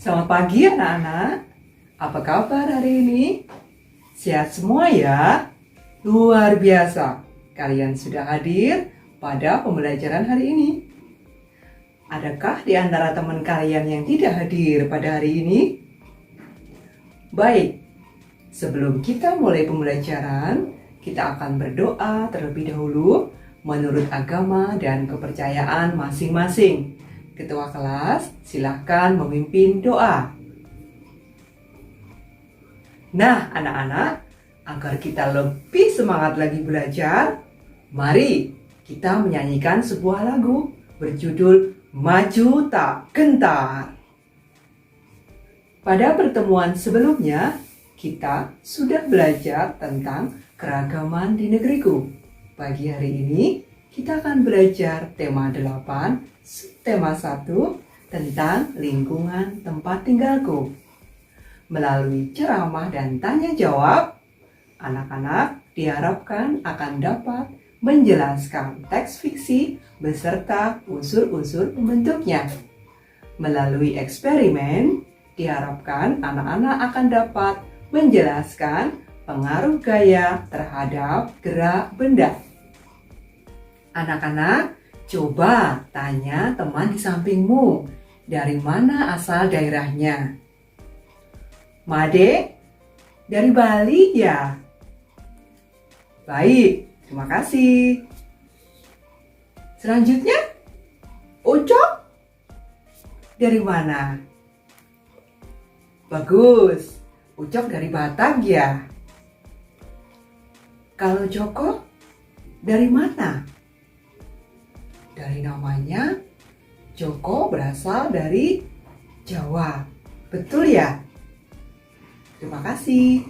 Selamat pagi anak-anak. Apa kabar hari ini? Sehat semua ya? Luar biasa. Kalian sudah hadir pada pembelajaran hari ini. Adakah di antara teman kalian yang tidak hadir pada hari ini? Baik, sebelum kita mulai pembelajaran, kita akan berdoa terlebih dahulu menurut agama dan kepercayaan masing-masing. Ketua kelas, silakan memimpin doa. Nah, anak-anak, agar kita lebih semangat lagi belajar, mari kita menyanyikan sebuah lagu berjudul Maju Tak Gentar. Pada pertemuan sebelumnya, kita sudah belajar tentang keragaman di negeriku. Pagi hari ini, kita akan belajar tema 8, subtema 1 tentang lingkungan tempat tinggalku. Melalui ceramah dan tanya jawab, anak-anak diharapkan akan dapat menjelaskan teks fiksi beserta unsur-unsur pembentuknya. Melalui eksperimen, diharapkan anak-anak akan dapat menjelaskan pengaruh gaya terhadap gerak benda. Anak-anak, coba tanya teman di sampingmu, dari mana asal daerahnya? Made, dari Bali ya? Baik, terima kasih. Selanjutnya, Ucok, dari mana? Bagus, Ucok dari Batak ya? Kalau Joko, dari mana? Dari namanya, Joko berasal dari Jawa. Betul ya? Terima kasih.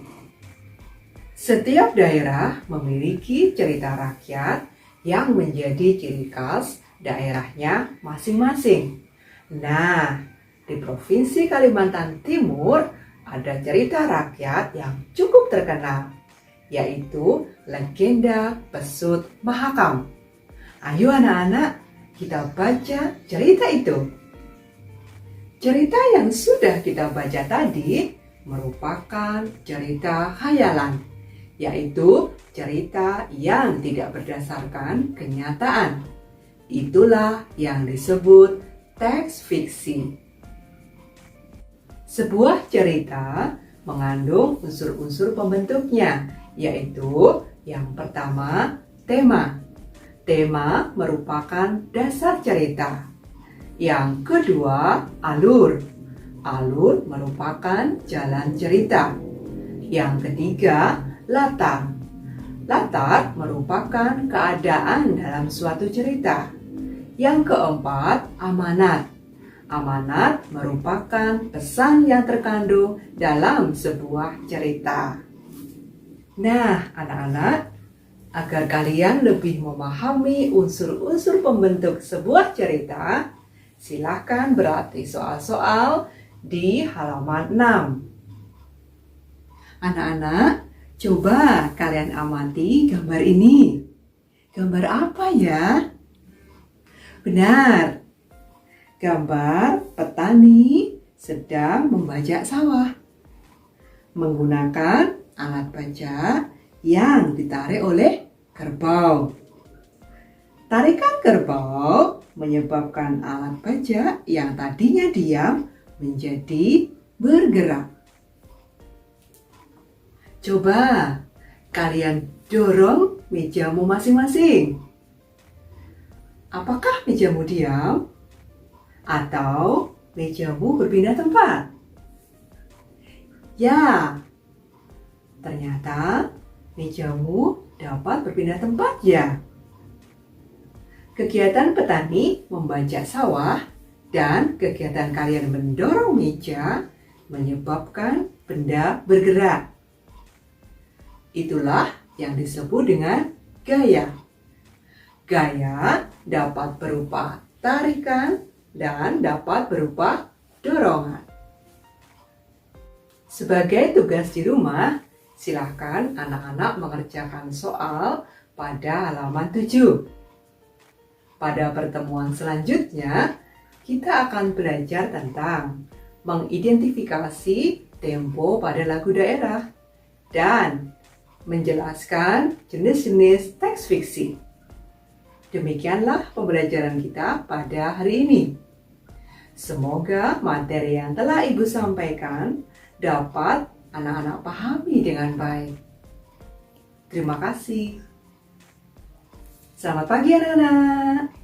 Setiap daerah memiliki cerita rakyat yang menjadi ciri khas daerahnya masing-masing. Nah, di Provinsi Kalimantan Timur ada cerita rakyat yang cukup terkenal, yaitu legenda Pesut Mahakam. Ayo anak-anak, kita baca cerita itu. Cerita yang sudah kita baca tadi merupakan cerita khayalan, yaitu cerita yang tidak berdasarkan kenyataan. Itulah yang disebut teks fiksi. Sebuah cerita mengandung unsur-unsur pembentuknya, yaitu yang pertama, tema. Tema merupakan dasar cerita. Yang kedua, alur. Alur merupakan jalan cerita. Yang ketiga, latar. Latar merupakan keadaan dalam suatu cerita. Yang keempat, amanat. Amanat merupakan pesan yang terkandung dalam sebuah cerita. Nah, anak-anak, agar kalian lebih memahami unsur-unsur pembentuk sebuah cerita, silakan berarti soal-soal di halaman 6. Anak-anak, coba kalian amati gambar ini. Gambar apa ya? Benar, gambar petani sedang membajak sawah menggunakan alat bajak yang ditarik oleh kerbau. Tarikan kerbau menyebabkan alat bajak yang tadinya diam menjadi bergerak. Coba kalian dorong mejamu masing-masing. Apakah mejamu diam? Atau mejamu berpindah tempat? Ya, ternyata mejamu dapat berpindah tempat ya. Kegiatan petani membajak sawah dan kegiatan kalian mendorong meja menyebabkan benda bergerak. Itulah yang disebut dengan gaya. Gaya dapat berupa tarikan dan dapat berupa dorongan. Sebagai tugas di rumah, silakan anak-anak mengerjakan soal pada halaman 7. Pada pertemuan selanjutnya, kita akan belajar tentang mengidentifikasi tempo pada lagu daerah, dan menjelaskan jenis-jenis teks fiksi. Demikianlah pembelajaran kita pada hari ini. Semoga materi yang telah Ibu sampaikan dapat anak-anak pahami dengan baik. Terima kasih. Selamat pagi anak-anak.